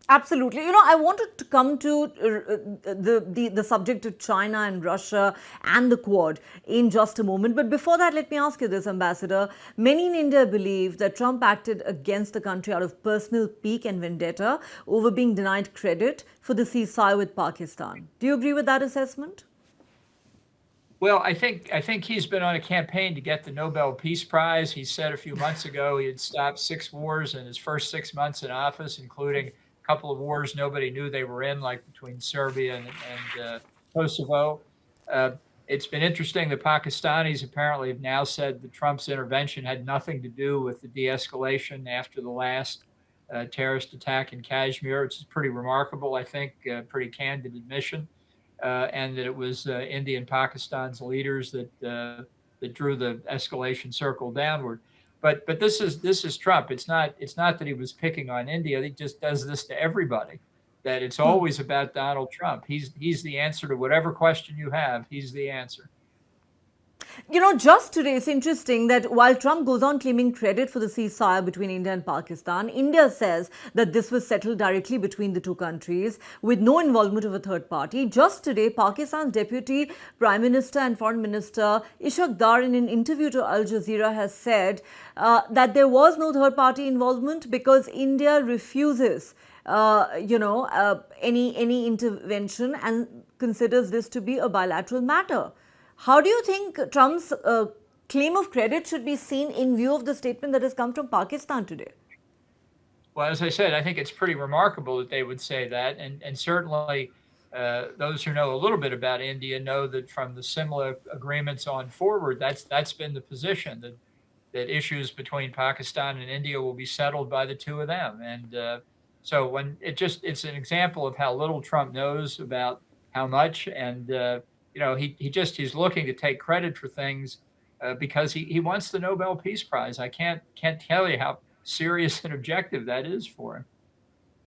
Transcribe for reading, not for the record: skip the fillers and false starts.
Absolutely. I wanted to come to the subject of China and Russia and the Quad in just a moment. But before that, let me ask you this, Ambassador. Many in India believe that Trump acted against the country out of personal pique and vendetta over being denied credit for the ceasefire with Pakistan. Do you agree with that assessment? Well, I think he's been on a campaign to get the Nobel Peace Prize. He said a few months ago he had stopped 6 wars in his first 6 months in office, including a couple of wars nobody knew they were in, like between Serbia and Kosovo. Uh, it's been interesting. The Pakistanis apparently have now said that Trump's intervention had nothing to do with the de-escalation after the last terrorist attack in Kashmir, which is pretty remarkable, I think, pretty candid admission, and that it was India and Pakistan's leaders that drew the escalation circle downward. But this is Trump. It's not that he was picking on India. He just does this to everybody. That it's always about Donald Trump. He's the answer to whatever question you have. He's the answer. Just today, it's interesting that while Trump goes on claiming credit for the ceasefire between India and Pakistan, India says that this was settled directly between the two countries with no involvement of a third party. Just today, Pakistan's Deputy Prime Minister and Foreign Minister Ishaq Dar, in an interview to Al Jazeera, has said that there was no third party involvement because India refuses any intervention and considers this to be a bilateral matter. How do you think Trump's claim of credit should be seen in view of the statement that has come from Pakistan today? Well, as I said, I think it's pretty remarkable that they would say that, and certainly those who know a little bit about India know that from the Simla agreements on forward, that's been the position that issues between Pakistan and India will be settled by the two of them. And so when it's an example of how little Trump knows about how much, and he's looking to take credit for things because he wants the Nobel Peace Prize. I can't tell you how serious an objective that is for him.